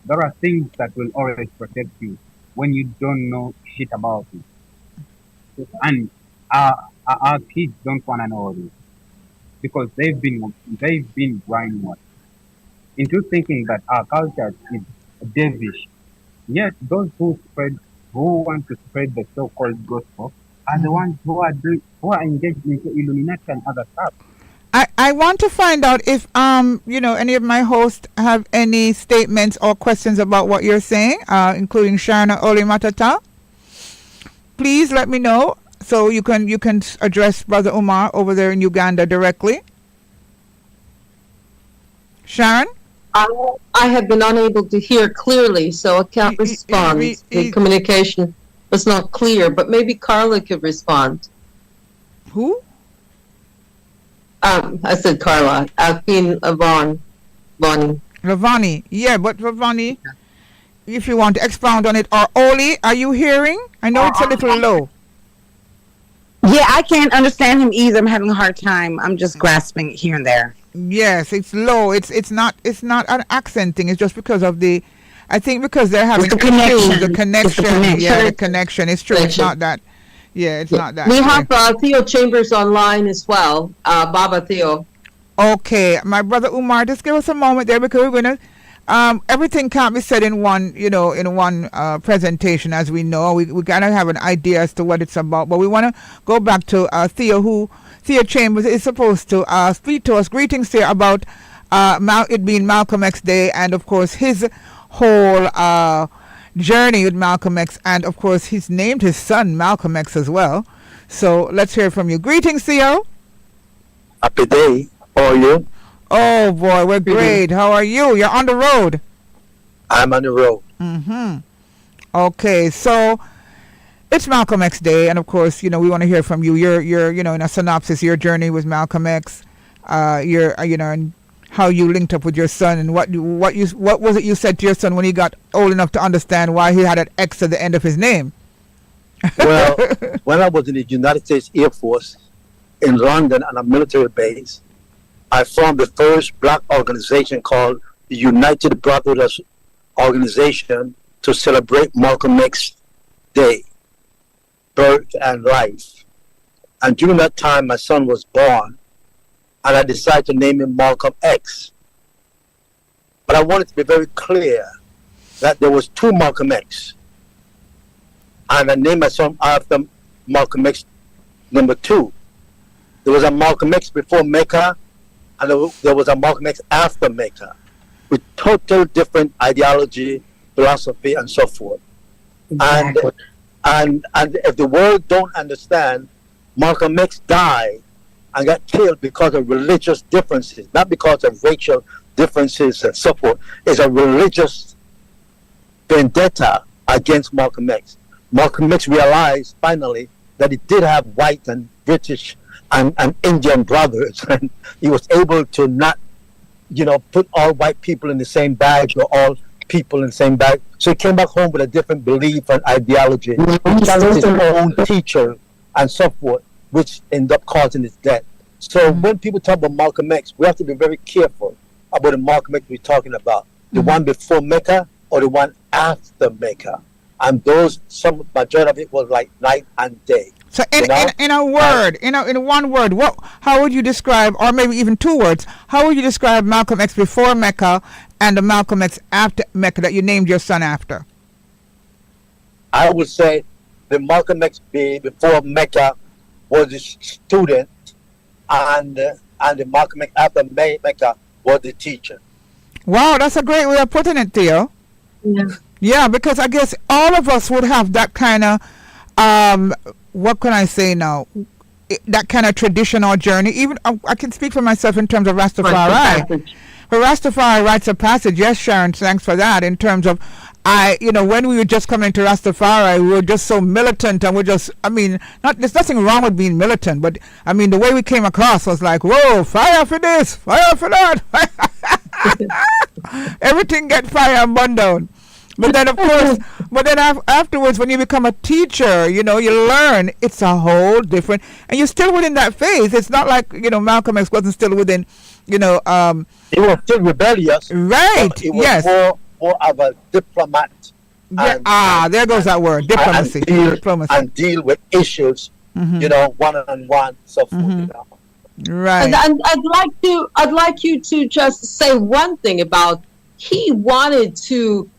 there are things that will always protect you when you don't know shit about it. And our kids don't want to know this, because they've been brainwashed into thinking that our culture is devilish. Yet those who want to spread the so-called gospel are the ones who are engaged into Illuminati and other stuff. I want to find out if any of my hosts have any statements or questions about what you're saying, including Sharna Oli Matata. Please let me know so you can address Brother Umar over there in Uganda directly. Sharon? I have been unable to hear clearly, so I can't respond. The communication was not clear, but maybe Carla could respond. Who? I said Carla. Queen Lavani. Lavani. Yeah, but Lavani, if you want to expound on it, or Oli, are you hearing? I know it's a little low. Yeah, I can't understand him either. I'm having a hard time. I'm just grasping here and there. Yes, it's low. It's not an accent thing. It's just because of I think because they're having the connection. The connection. Yeah, the connection. It's true. It's not that. Yeah, it's not that. We have Theo Chambers online as well. Baba Theo. Okay, my brother Umar, just give us a moment there, because we're gonna. Everything can't be said in one, presentation, as we know. We gotta have an idea as to what it's about. But we want to go back to Theo Chambers is supposed to speak to us. Greetings, Theo, about it being Malcolm X Day, and of course his whole journey with Malcolm X, and of course he's named his son Malcolm X as well. So let's hear from you. Greetings, Theo. Happy day. How are you? Oh boy, we're great. How are you? You're on the road. I'm on the road. Okay, so it's Malcolm X Day, and of course, we want to hear from you. You're in a synopsis, your journey with Malcolm X, and how you linked up with your son, and what was it you said to your son when he got old enough to understand why he had an X at the end of his name? Well, when I was in the United States Air Force in London on a military base, I formed the first black organization called the United Brotherhood Organization to celebrate Malcolm X Day, birth and life. And during that time, my son was born, and I decided to name him Malcolm X. But I wanted to be very clear that there was two Malcolm X, and I named my son after Malcolm X number 2. There was a Malcolm X before Mecca, and there was a Malcolm X after Mecca, with total different ideology, philosophy, and so forth. Exactly. And if the world don't understand, Malcolm X died and got killed because of religious differences, not because of racial differences and so forth. It's a religious vendetta against Malcolm X. Malcolm X realized finally that he did have white and British and Indian brothers, and he was able to not, put all white people in the same bag or all people in the same bag. So he came back home with a different belief and ideology. He challenged his own teacher and so forth, which ended up causing his death. So when people talk about Malcolm X, we have to be very careful about the Malcolm X we're talking about. The one before Mecca or the one after Mecca. And some majority of it was like night and day. So in a word, in one word, how would you describe, or maybe even 2 words, how would you describe Malcolm X before Mecca and the Malcolm X after Mecca that you named your son after? I would say the Malcolm X before Mecca was a student, and the Malcolm X after Mecca was the teacher. Wow, that's a great way of putting it, Theo. Yeah. Yeah, because I guess all of us would have that kind of, what can I say now? That kind of traditional journey. Even I can speak for myself in terms of Rastafari. But Rastafari rites of passage. Yes, Sharon, thanks for that. In terms of, when we were just coming to Rastafari, we were just so militant, and there's nothing wrong with being militant, but the way we came across was like, whoa, fire for this, fire for that. Everything get fire and burn down. But then, of course, afterwards, when you become a teacher, you learn it's a whole different, and you're still within that phase. It's not like, Malcolm X wasn't still within, he was still rebellious. Right, he was more of a diplomat. Yeah, there goes that word, diplomacy. And deal with issues, one-on-one, so forth, Right. And I'd like you to just say one thing about, he wanted to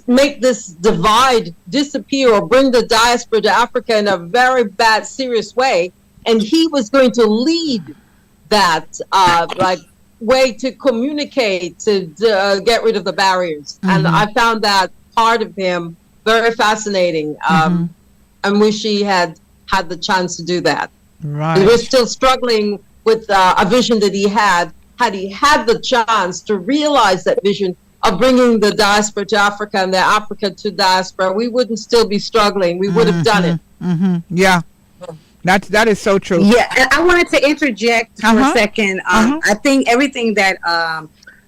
make this divide disappear or bring the diaspora to Africa in a very bad, serious way. And he was going to lead that way to communicate, to get rid of the barriers. And I found that part of him very fascinating. And wish he had the chance to do that. Right. He was still struggling with a vision that he had. Had he had the chance to realize that vision of bringing the diaspora to Africa and the Africa to diaspora, we wouldn't still be struggling. We would have done it. Yeah, that is so true. Yeah, and I wanted to interject for a second. I think everything that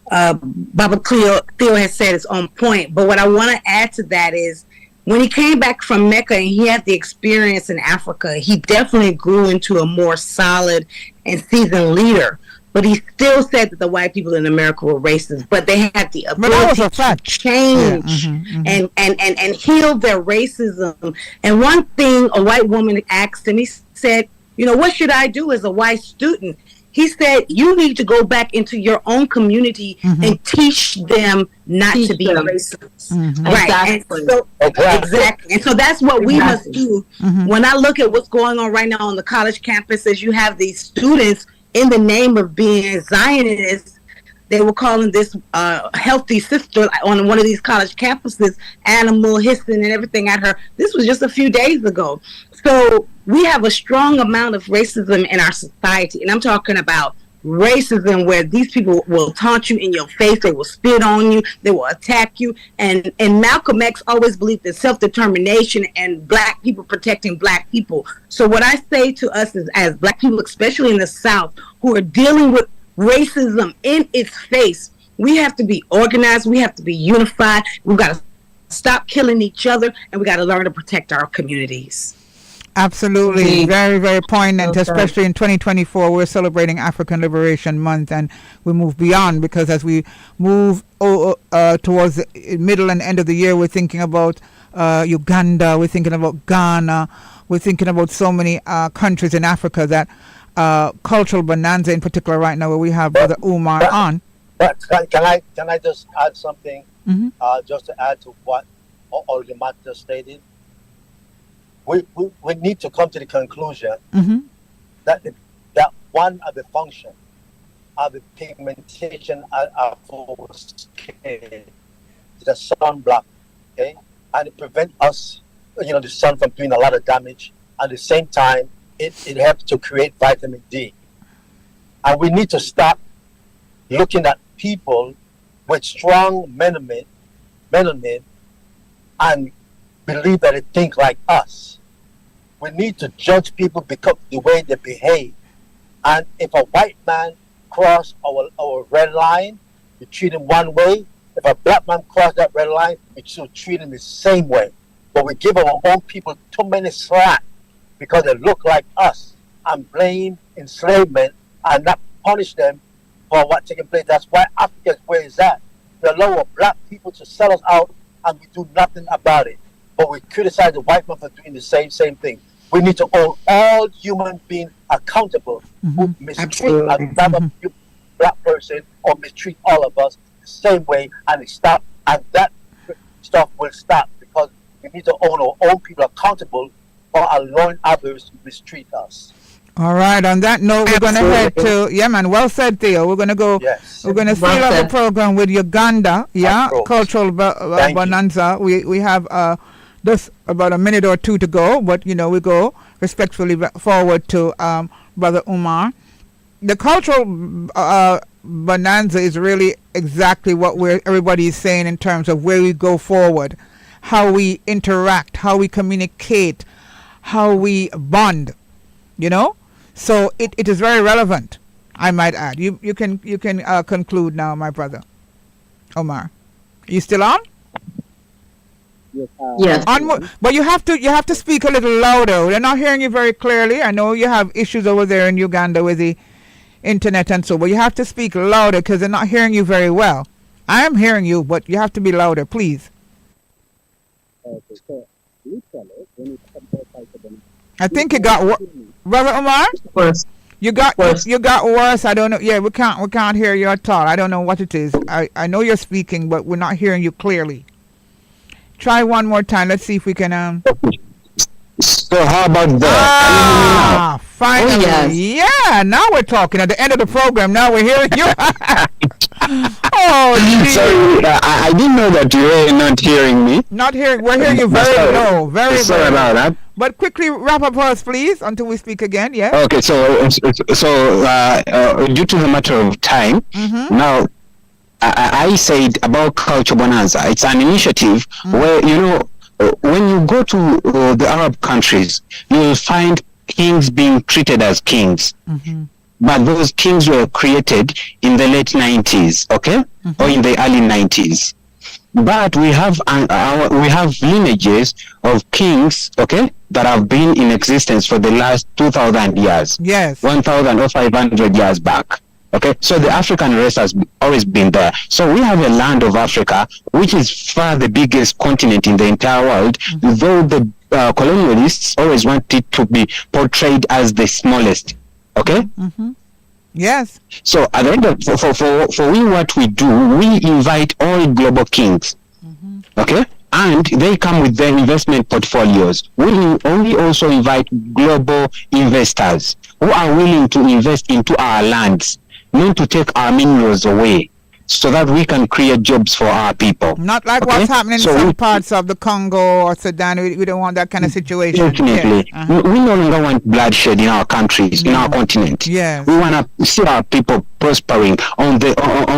Baba Theo has said is on point. But what I want to add to that is, when he came back from Mecca and he had the experience in Africa, he definitely grew into a more solid and seasoned leader. But he still said that the white people in America were racist, but they had the ability to change and heal their racism. And one thing a white woman asked him, he said, what should I do as a white student? He said, you need to go back into your own community and teach them not to be racist. Right. Exactly. And so that's what we must do. When I look at what's going on right now on the college campuses, you have these students in the name of being Zionists. They were calling this healthy sister on one of these college campuses, animal hissing and everything at her. This was just a few days ago. So we have a strong amount of racism in our society. And I'm talking about racism where these people will taunt you in your face. They will spit on you. They will attack you. And Malcolm X always believed in self-determination and black people protecting black people. So what I say to us is, as black people, especially in the South, who are dealing with racism in its face, we have to be organized. We have to be unified. We've got to stop killing each other, and we got to learn to protect our communities. Absolutely. Indeed. Very, very poignant, Okay. especially in 2024. We're celebrating African Liberation Month, and we move beyond, because as we move towards the middle and end of the year, we're thinking about Uganda, we're thinking about Ghana, we're thinking about so many countries in Africa that cultural bonanza in particular right now, where we have Brother Umar on. But can I just add something? Mm-hmm. Just to add to what Olima just stated. We need to come to the conclusion Mm-hmm. that that one of the functions of the pigmentation of our skin is the sunblock, okay, and it prevents us, the sun from doing a lot of damage. At the same time, it helps to create vitamin D, and we need to stop looking at people with strong melanin and believe that they think like us. We need to judge people because the way they behave. And if a white man cross our red line, we treat him one way. If a black man cross that red line, we should treat him the same way. But we give our own people too many slack because they look like us and blame enslavement and not punish them for what's taking place. That's why Africa is where it's at. We allow black people to sell us out and we do nothing about it. But we criticize the white man for doing the same thing. We need to hold all human beings accountable who mistreat another black person or mistreat all of us the same way, and that stuff will stop, because we need to hold our own people accountable for allowing others to mistreat us. All right. On that note, we're going to head to, well said, Theo. We're going to go, we're going to seal up the program with Uganda, cultural bonanza. We have just about a minute or two to go, but, we go respectfully forward to Brother Umar. The cultural bonanza is really exactly what everybody is saying in terms of where we go forward, how we interact, how we communicate, how we bond, So it is very relevant, I might add. You can conclude now, my brother Omar. You still on? Yes. But you have to speak a little louder. They're not hearing you very clearly. I know you have issues over there in Uganda with the internet and so, but you have to speak louder because they're not hearing you very well. I am hearing you, but you have to be louder, please. Okay, so literally, when you talk about I think it got worse. Brother Omar? Worse. You got worse. I don't know. Yeah, we can't hear you at all. I don't know what it is. I know you're speaking, but we're not hearing you clearly. Try one more time. Let's see if we can. So how about that? Finally. Oh, yes. Yeah, now we're talking. At the end of the program, now we're hearing you. Geez. Sorry, I didn't know that you were not hearing me. Not hearing. We're hearing you very low. Very sorry low. about that. But quickly wrap up for us, please, until we speak again. Yeah. Okay, so due to the matter of time, now I said about Culture Bonanza. It's an initiative where, when you go to the Arab countries, you will find kings being treated as kings. But those kings were created in the late 90s, okay? Or in the early 90s. But we have lineages of kings, okay, that have been in existence for the last 2,000 years. Yes. 1,000 or 500 years back. Okay, so the African race has always been there. So we have a land of Africa, which is far the biggest continent in the entire world, though the colonialists always want it to be portrayed as the smallest. Okay? Yes. So at the end of, for what we do, we invite all global kings. Okay? And they come with their investment portfolios. We also invite global investors who are willing to invest into our lands, not to take our minerals away, so that we can create jobs for our people. Not like what's happening in some parts of the Congo or Sudan. We don't want that kind of situation. Definitely. Yes. We no longer want bloodshed in our countries, in our continent. Yes. We want to see our people prospering on the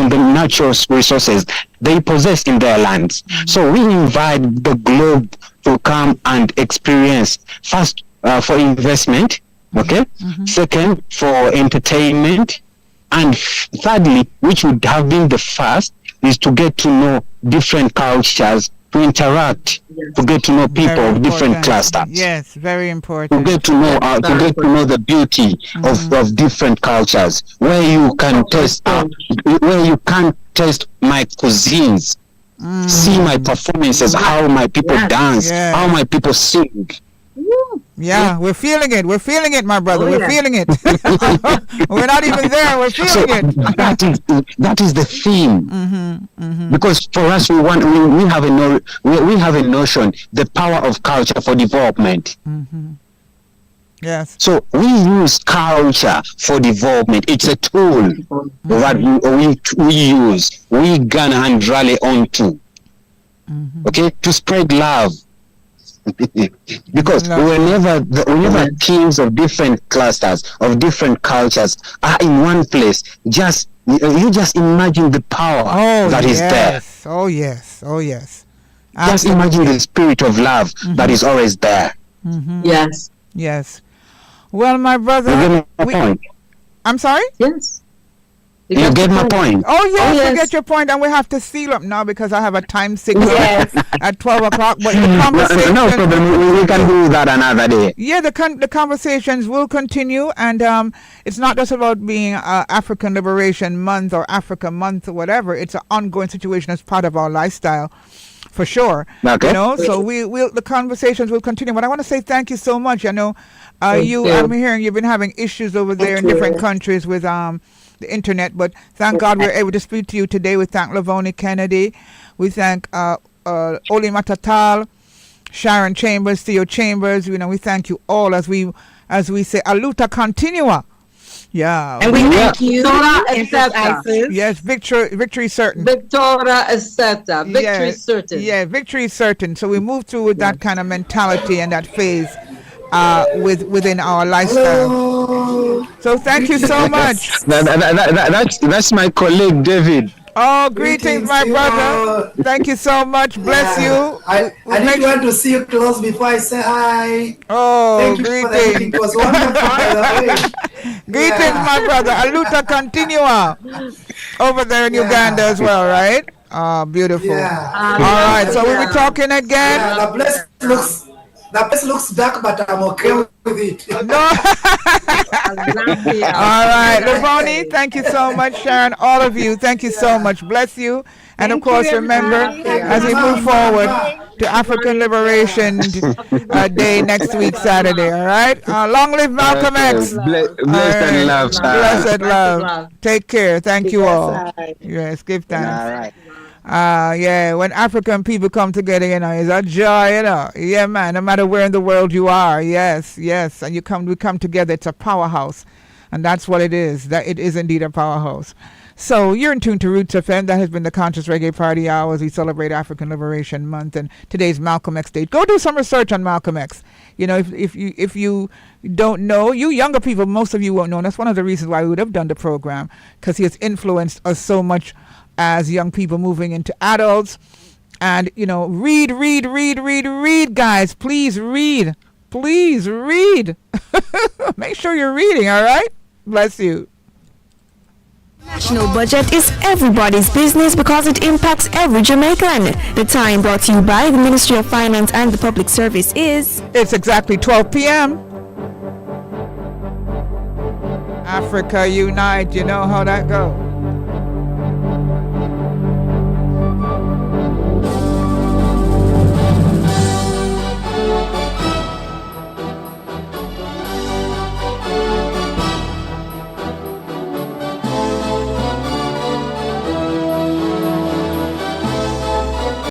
natural resources they possess in their lands. So we invite the globe to come and experience, first for investment, okay? Second, for entertainment. And thirdly, which would have been the first, is to get to know different cultures to interact, to get to know people of different clusters. Yes, very important. To get to know the beauty of different cultures, where you can taste my cuisines, see my performances, how my people dance, how my people sing. Yeah, we're feeling it. We're feeling it, my brother. We're feeling it. We're not even there. We're feeling it. That is the theme. Because for us, we have a notion, the power of culture for development. Yes. So we use culture for development. It's a tool that we use, we garner and rally onto. Okay, to spread love. Because whenever teams of different clusters of different cultures are in one place, you just imagine the power that is there. Oh yes. Absolutely. Just imagine the spirit of love that is always there. Yes. Well, my brother, I'm sorry? Yes. You get my point. Oh, yes, I get your point, and we have to seal up now because I have a time signal at 12 o'clock. But the conversation... No problem. We can do that another day. Yeah, the conversations will continue, and it's not just about being African Liberation Month or Africa Month or whatever. It's an ongoing situation as part of our lifestyle, for sure. Okay. You know, so the conversations will continue. But I want to say thank you so much. I know I'm hearing you've been having issues over there in different countries with... the internet, but thank God we're able to speak to you today. We thank Lavoni Kennedy. We thank Oli Matatal, Sharon Chambers, Theo Chambers. You know, we thank you all as we say aluta continua. Yeah. And we thank you. Yes, victory certain. Victoria Aseta. Victory certain. Yeah, victory certain. So we move through with that kind of mentality and that phase within our lifestyle. So thank you so much. That's my colleague David. Oh, greetings, my brother. Thank you so much. Bless you. I didn't want to see you close before I say hi. Oh, thank you greetings. It was wonderful. Greetings, my brother. Aluta continua over there in Uganda as well, right? Oh, beautiful. Yeah. All right, so we'll be talking again. The place looks dark, but I'm okay with it. No. All right, Lavoni, thank you so much, Sharon. All of you, thank you so much. Bless you. And of course, remember, as we move forward to African Liberation Day next week, Saturday. All right. Long live Malcolm X. Blessed love. Blessed love. Take care. Thank you all. Yes, give thanks. All right. Yeah, when African people come together, you know, it's a joy, you know. Yeah, man, no matter where in the world you are, yes, and we come together, it's a powerhouse. And that's what it is. That it is indeed a powerhouse. So you're in tune to Roots FM. That has been the Conscious Reggae Party Hour as we celebrate African Liberation Month, and today's Malcolm X Day. Go do some research on Malcolm X. You know, if you don't know, you younger people, most of you won't know. And that's one of the reasons why we would have done the program, because he has influenced us so much as young people moving into adults. And, you know, read, guys. Please read. Make sure you're reading, all right? Bless you. National budget is everybody's business because it impacts every Jamaican. The time brought to you by the Ministry of Finance and the Public Service is... It's exactly 12 p.m. Africa Unite, you know how that goes.